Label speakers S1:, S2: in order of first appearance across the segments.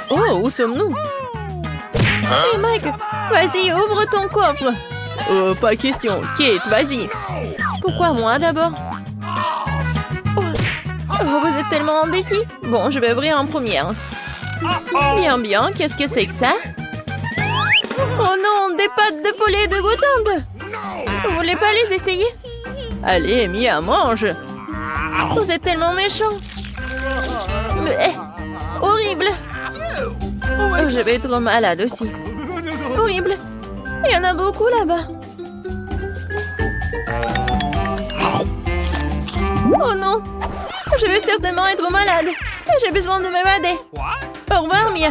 S1: Oh, où sommes-nous? Hey Mike, vas-y, ouvre ton coffre. Pas question. Kate, vas-y. Pourquoi moi d'abord? Oh, vous êtes tellement indécis. Bon, je vais ouvrir en première. Bien, bien. Qu'est-ce que c'est que ça? Oh non, des pâtes de poulet dégoûtantes. Vous voulez pas les essayer? Allez, Mia, mange. Vous êtes tellement méchant. Horrible. Oh, je vais être malade aussi. Horrible. Il y en a beaucoup là-bas. Oh non. Je vais certainement être malade. J'ai besoin de m'évader. Au revoir, Mia.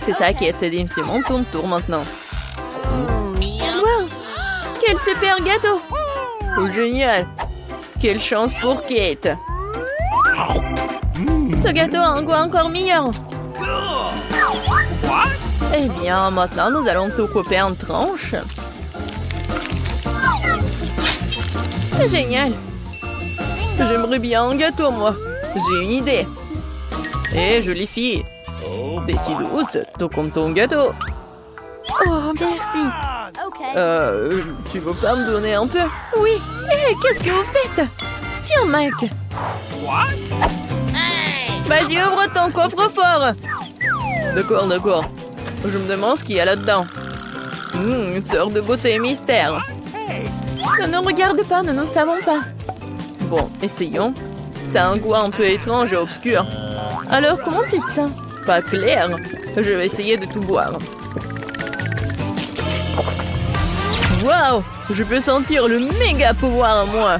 S1: C'est ça, Kate, c'est mon tour maintenant. Wow. Quel super gâteau. Oh, génial. Quelle chance pour Kate. Ce gâteau a un goût encore meilleur. Eh bien, maintenant, nous allons tout couper en tranches. C'est génial. J'aimerais bien un gâteau, moi. J'ai une idée. Eh, jolie fille. Des si douces, tout comme ton gâteau. Oh, merci. Tu veux pas me donner un peu? Oui. Eh, qu'est-ce que vous faites? Tiens, Mike. Vas-y, ouvre ton coffre-fort. D'accord, d'accord. Je me demande ce qu'il y a là-dedans. Une sorte de beauté mystère. Ne nous regarde pas, nous ne savons pas. Bon, essayons. Ça a un goût un peu étrange et obscur. Alors, comment tu te sens? Pas clair. Je vais essayer de tout boire. Waouh! Je peux sentir le méga pouvoir en moi.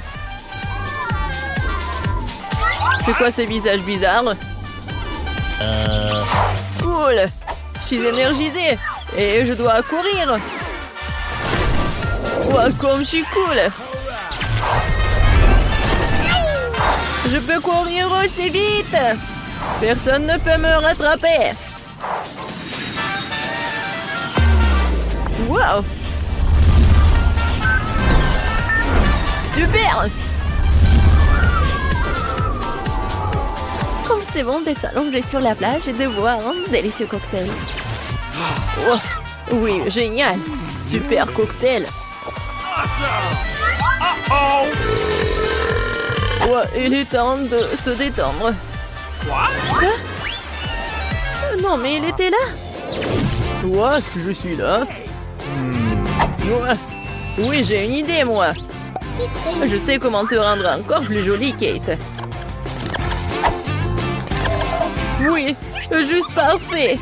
S1: C'est quoi ces visages bizarres? Cool! Je suis énergisée et je dois courir. Wow, comme je suis cool! Je peux courir aussi vite! Personne ne peut me rattraper! Wow! Super! Comme c'est bon d'être allongé sur la plage et de boire un délicieux cocktail. Oh, oui, génial! Super cocktail! Ouais, il est temps de se détendre. Quoi? Non, mais il était là. Quoi? Je suis là. Ouais. Oui, j'ai une idée, moi. Je sais comment te rendre encore plus jolie, Kate. Oui, juste parfait.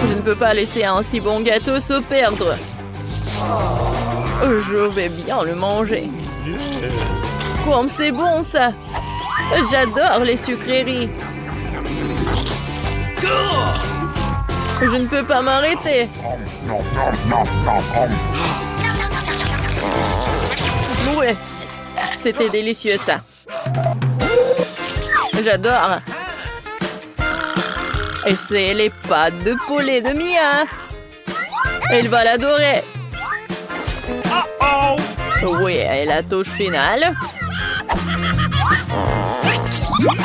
S1: Je ne peux pas laisser un si bon gâteau se perdre. Je vais bien le manger. Comme c'est bon, ça. J'adore les sucreries. Je ne peux pas m'arrêter. Ouais, c'était délicieux, ça. J'adore. Et c'est les pâtes de poulet de Mia. Elle va l'adorer. Oui, et la touche finale.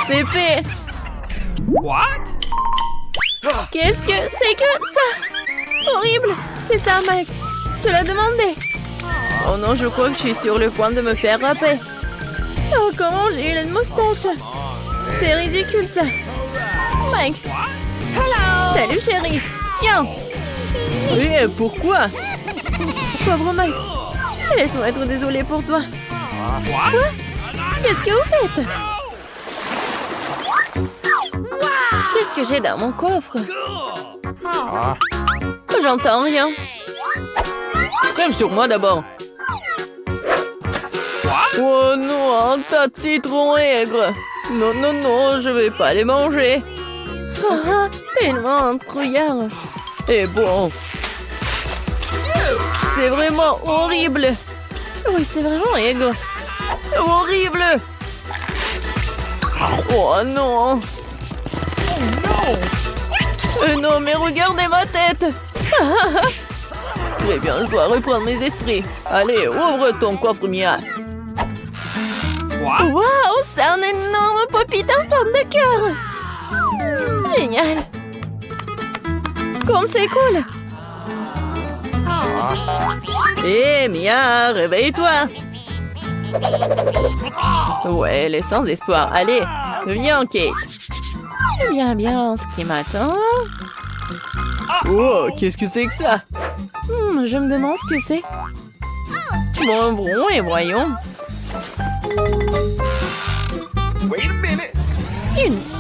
S1: C'est fait. Qu'est-ce que c'est que ça? Horrible. C'est ça, Mike. Tu l'as demandé. Oh non, je crois que je suis sur le point de me faire râper. Oh, comment j'ai eu une moustache? C'est ridicule, ça. Mike. Salut, chérie. Tiens. Et pourquoi? Pauvre Mike. Laisse-moi être désolée pour toi. Quoi? Qu'est-ce que vous faites? Qu'est-ce que j'ai dans mon coffre? J'entends rien. Crème sur moi d'abord. Oh non, un tas de citrons aigres. Non, non, non, je vais pas les manger. Ah, tellement un trouillard. Et bon, c'est vraiment horrible. Oui, c'est vraiment aigre. Horrible. Oh non. Non, mais regardez ma tête. Très bien, je dois reprendre mes esprits. Allez, ouvre ton coffre, Mia. Waouh, c'est un énorme pop-it en forme de cœur. génial. Comme c'est cool. Hé, Mia, réveille-toi. Ouais, elle est sans espoir. Allez, viens, Kate. Bien, ce qui m'attend. Oh, qu'est-ce que c'est que ça? Je me demande ce que c'est. Bon, ouvrons et voyons.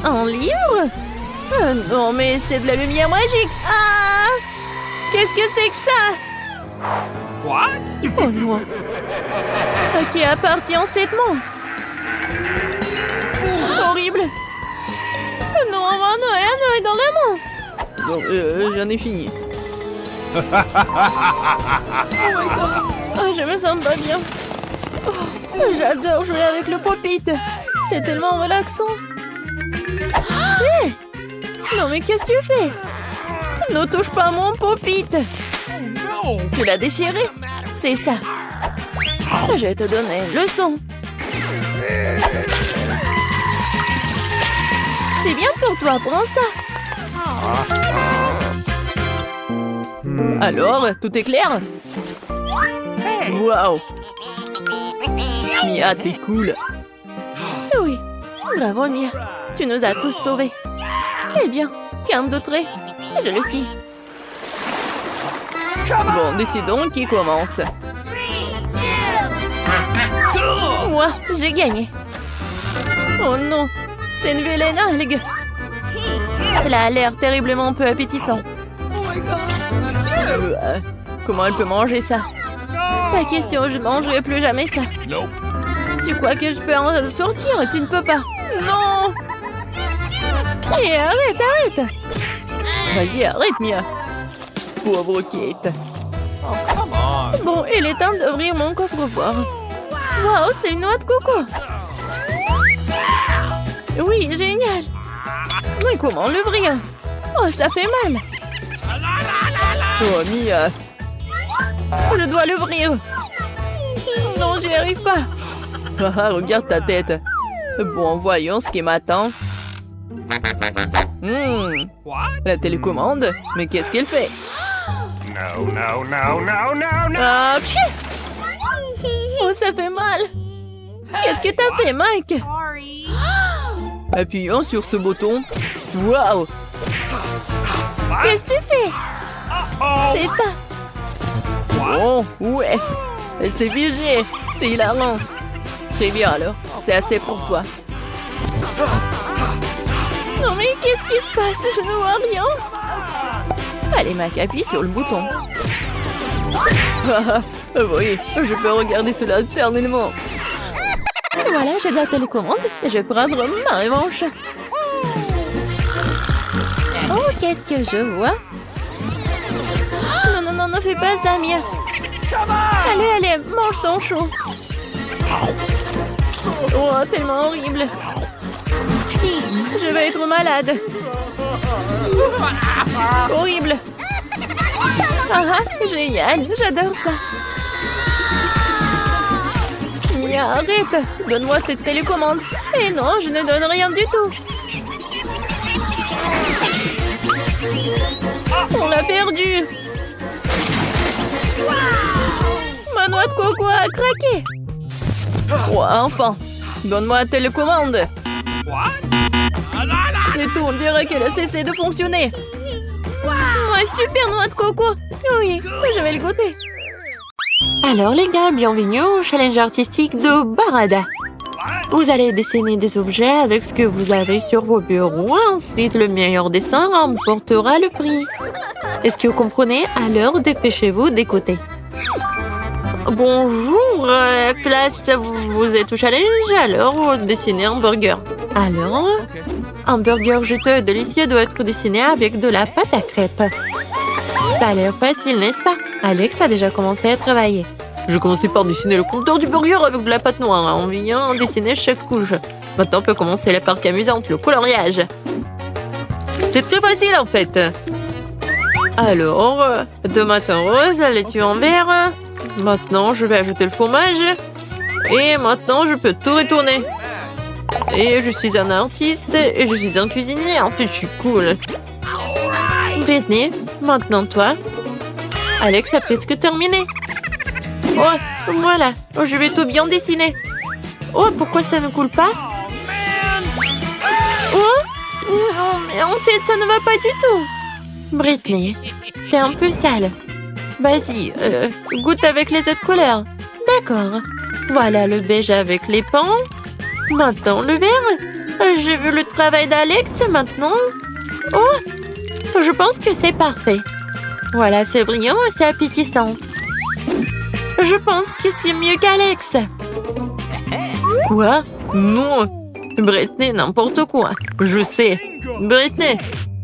S1: Un livre? Non, mais c'est de la lumière magique. Ah! Qu'est-ce que c'est que ça?
S2: What?
S1: Oh non. À qui appartient cette montre? Horrible. Non, Noël est dans la montre. Bon, j'en ai fini. Oh my God. Oh, je me sens pas bien. Oh, j'adore jouer avec le pop-it. C'est tellement relaxant. Hé! Non, mais qu'est-ce que tu fais? Ne touche pas mon pop-it. Tu l'as déchiré? C'est ça. Je vais te donner une leçon. C'est bien pour toi, prends ça. Alors, tout est clair? Waouh! Mia, t'es cool. Oui, bravo Mia. Tu nous as tous sauvés. Eh bien, qu'un de trait. Je le sais. Bon, décidons qui commence. Moi, j'ai gagné. Oh non, c'est une vilaine algue. Cela a l'air terriblement peu appétissant. Comment elle peut manger ça? Pas question, je ne mangerai plus jamais ça. Tu crois que je peux en sortir? Tu ne peux pas. Non! Hé, arrête! Vas-y, arrête, Mia. Pauvre Kate. Bon, il est temps d'ouvrir mon coffre-fort. Waouh, c'est une noix de coco. Oui, génial. Mais comment l'ouvrir? Oh, ça fait mal. Oh, Mia. Je dois l'ouvrir. Non, j'y arrive pas. Ah, regarde ta tête. Bon, voyons ce qui m'attend. La télécommande? Mais qu'est-ce qu'elle fait?
S2: No.
S1: Ah, pfiou! Oh, ça fait mal. Qu'est-ce que t'as fait, Mike? Appuyons sur ce bouton. Waouh! Qu'est-ce que tu fais? C'est ça. Bon, ouais. Elle s'est figée. C'est hilarant. Très bien alors. C'est assez pour toi. Non mais qu'est-ce qui se passe? Je ne vois rien. Allez, Mac, appuie sur le bouton. Oui, je peux regarder cela éternellement. Voilà, j'ai de la télécommande et je vais prendre ma revanche. Oh, qu'est-ce que je vois? Non, ne fais pas ça, Mia. Allez, mange ton chou. Oh, tellement horrible. Je vais être malade. Horrible. Génial, j'adore ça. Mia, arrête. Donne-moi cette télécommande. Et non, je ne donne rien du tout. On l'a perdu. Ma noix de coco a craqué. Oh, enfin, donne-moi la télécommande. C'est tout, on dirait qu'elle a cessé de fonctionner. Ouais, super noix de coco. Oui, je vais le goûter. Alors les gars, bienvenue au challenge artistique de Barada. Vous allez dessiner des objets avec ce que vous avez sur vos bureaux. Ensuite, le meilleur dessin remportera le prix. Est-ce que vous comprenez? Alors, dépêchez-vous d'écouter. Bonjour, classe, vous êtes au challenge, alors vous dessinez un burger. Alors, un burger juteux et délicieux doit être dessiné avec de la pâte à crêpes. Ça a l'air facile, n'est-ce pas? Alex a déjà commencé à travailler. Je commençais par dessiner le contour du burger avec de la pâte noire. On vient dessiner chaque couche. Maintenant, on peut commencer la partie amusante, le coloriage. C'est très facile en fait. Alors, tomate en rose, laitue en vert. Maintenant, je vais ajouter le fromage. Et maintenant, je peux tout retourner. Et je suis un artiste et je suis un cuisinier. En fait, je suis cool. Britney, maintenant toi. Alex a presque terminé. Oh, voilà. Je vais tout bien dessiner. Oh, pourquoi ça ne coule pas? Oh, non, mais en fait, ça ne va pas du tout. Britney, t'es un peu sale. Vas-y, goûte avec les autres couleurs. D'accord. Voilà le beige avec les pans. Maintenant, le vert. J'ai vu le travail d'Alex, maintenant. Oh, je pense que c'est parfait. Voilà, c'est brillant et c'est appétissant. Je pense que c'est mieux qu'Alex. Quoi? Non. Britney, n'importe quoi. Je sais. Britney,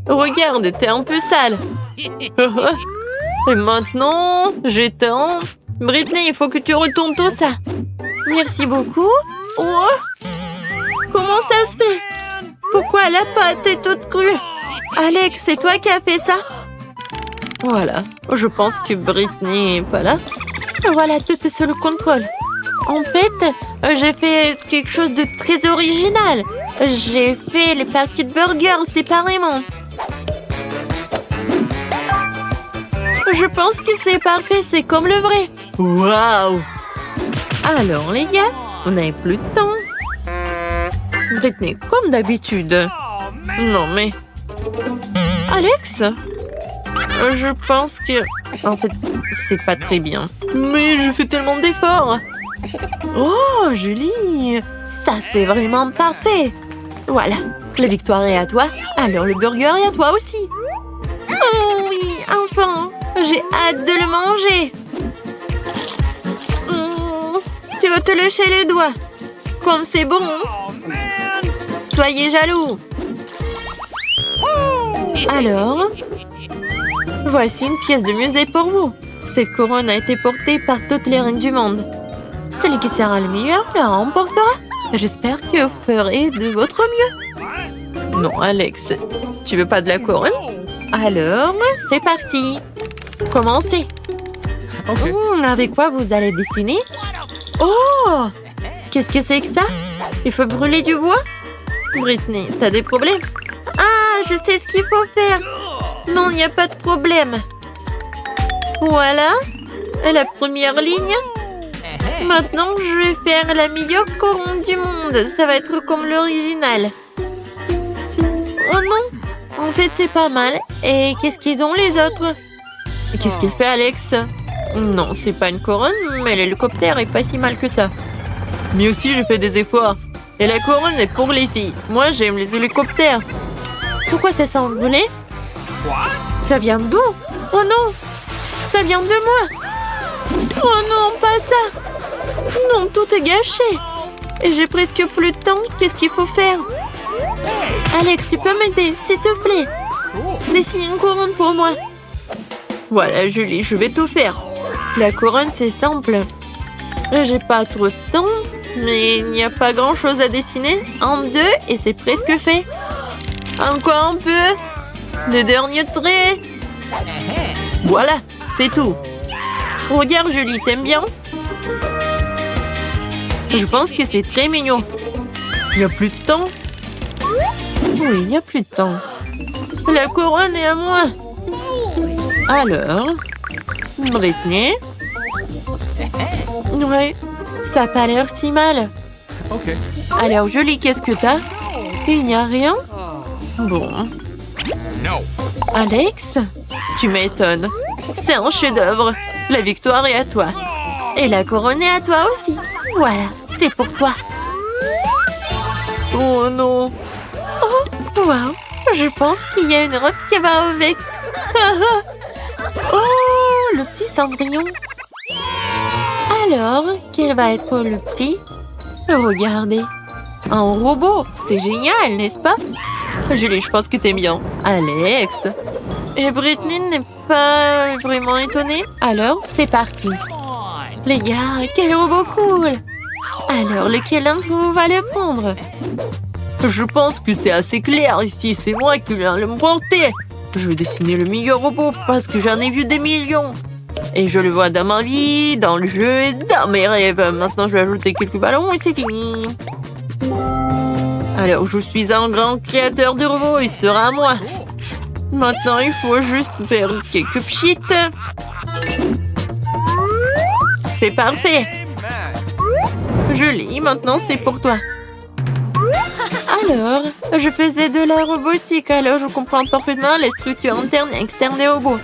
S1: regarde, t'es un peu sale. Et maintenant, j'éteins. Britney, il faut que tu retournes tout ça. Merci beaucoup. Oh, comment ça se fait? Pourquoi la pâte est toute crue? Alex, c'est toi qui as fait ça? Voilà, je pense que Britney n'est pas là. Voilà, tout est sous le contrôle. En fait, j'ai fait quelque chose de très original. J'ai fait les parties de burgers séparément. Je pense que c'est parfait, c'est comme le vrai. Waouh! Alors les gars, on n'avait plus de temps. Britney, comme d'habitude. Non mais... Alex? Je pense que... En fait, c'est pas très bien. Mais je fais tellement d'efforts. Oh, Julie! Ça, c'est vraiment parfait. Voilà, la victoire est à toi. Alors le burger est à toi aussi. Oh oui, enfin! J'ai hâte de le manger. Tu vas te lécher les doigts. Comme c'est bon. Soyez jaloux. Alors, voici une pièce de musée pour vous. Cette couronne a été portée par toutes les reines du monde. Celui qui sera le meilleur la remportera. J'espère que vous ferez de votre mieux. Non, Alex, tu veux pas de la couronne? Alors, c'est parti. Commencez.
S2: Okay.
S1: Avec quoi vous allez dessiner? Oh! Qu'est-ce que c'est que ça? Il faut brûler du bois? Britney, t'as des problèmes? Ah, je sais ce qu'il faut faire. Non, il n'y a pas de problème. Voilà. La première ligne. Maintenant, je vais faire la meilleure couronne du monde. Ça va être comme l'original. Oh non! En fait, c'est pas mal. Et qu'est-ce qu'ils ont les autres? Qu'est-ce qu'il fait, Alex? Non, c'est pas une couronne, mais l'hélicoptère est pas si mal que ça. Mais aussi, je fais des efforts. Et la couronne est pour les filles. Moi, j'aime les hélicoptères. Pourquoi ça s'est envolé? Ça vient d'où? Oh non! Ça vient de moi! Oh non, pas ça! Non, tout est gâché. Et j'ai presque plus de temps. Qu'est-ce qu'il faut faire? Alex, tu peux m'aider, s'il te plaît? Dessine une couronne pour moi. Voilà, Julie, je vais tout faire. La couronne, c'est simple. J'ai pas trop de temps, mais il n'y a pas grand-chose à dessiner. Un, deux, et c'est presque fait. Encore un peu. Les derniers traits. Voilà, c'est tout. Regarde, Julie, t'aimes bien? Je pense que c'est très mignon. Il n'y a plus de temps. Oui, il n'y a plus de temps. La couronne est à moi. Alors, Britney. Ouais, ça n'a pas l'air si mal.
S2: Okay.
S1: Alors, Julie, qu'est-ce que t'as? Il n'y a rien? Bon.
S2: No.
S1: Alex, tu m'étonnes. C'est un chef-d'œuvre. La victoire est à toi. Et la couronne est à toi aussi. Voilà, c'est pour toi. Oh non. Oh, waouh. Je pense qu'il y a une robe qui va avec. Oh, le petit Cendrillon. Alors, quel va être le prix? Regardez. Un robot. C'est génial, n'est-ce pas? Julie, je pense que t'aimes bien. Alex. Et Britney n'est pas vraiment étonnée. Alors, c'est parti. Les gars, quel robot cool. Alors, lequel d'entre vous va le prendre? Je pense que c'est assez clair ici. C'est moi qui viens le porter. Je vais dessiner le meilleur robot parce que j'en ai vu des millions. Et je le vois dans ma vie, dans le jeu et dans mes rêves. Maintenant, je vais ajouter quelques ballons et c'est fini. Alors, je suis un grand créateur de robots, il sera à moi. Maintenant, il faut juste faire quelques pchites. C'est parfait. Joli, maintenant c'est pour toi. Alors, je faisais de la robotique, alors je comprends parfaitement les structures internes et externes des robots.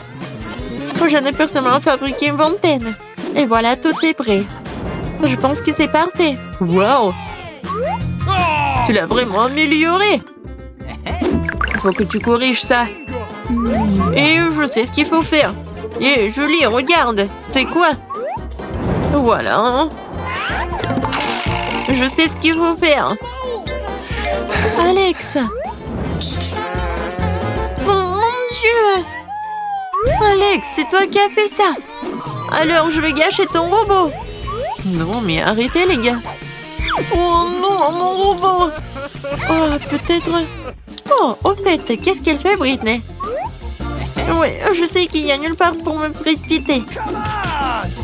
S1: J'en ai personnellement fabriqué une vingtaine. Et voilà, tout est prêt. Je pense que c'est parfait. Wow! Tu l'as vraiment amélioré. Il faut que tu corriges ça. Et je sais ce qu'il faut faire. Et joli, regarde. C'est quoi? Voilà. Je sais ce qu'il faut faire. Alex. Oh mon Dieu. Alex, c'est toi qui as fait ça. Alors je vais gâcher ton robot. Non, mais arrêtez les gars. Oh non, mon robot. Oh, peut-être... Oh, au fait, qu'est-ce qu'elle fait, Britney? Oui, je sais qu'il y a nulle part pour me précipiter.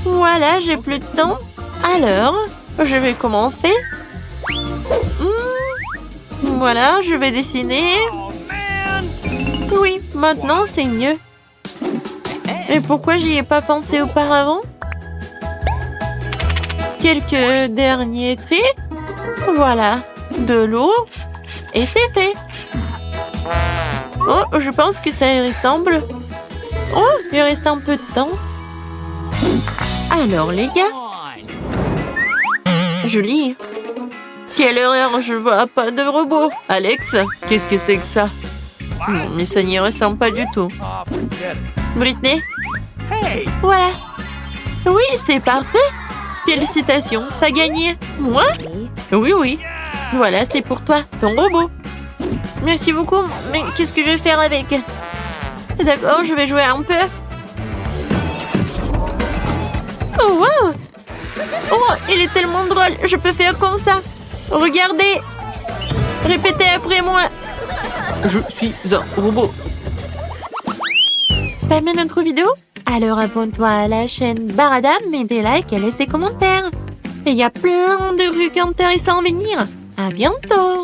S1: Voilà, j'ai plus de temps. Alors, je vais commencer. Voilà, je vais dessiner. Oui, maintenant c'est mieux. Et pourquoi j'y ai pas pensé auparavant? Quelques derniers traits. Voilà, de l'eau. Et c'est fait. Oh, je pense que ça y ressemble. Oh, il reste un peu de temps. Alors, les gars. Joli. Quelle erreur, je vois pas de robot. Alex, qu'est-ce que c'est que ça? Non, mais ça n'y ressemble pas du tout. Britney? Voilà. Oui, c'est parfait. Félicitations, t'as gagné. Moi? Oui, oui. Voilà, c'est pour toi, ton robot. Merci beaucoup, mais qu'est-ce que je vais faire avec? D'accord, je vais jouer un peu. Oh, wow! Oh, il est tellement drôle, je peux faire comme ça. Regardez. Répétez après moi. Je suis un robot. T'as aimé notre vidéo? Alors abonne-toi à la chaîne Baradam, mets des likes et laisse des commentaires. Et il y a plein de trucs intéressants à venir. À bientôt!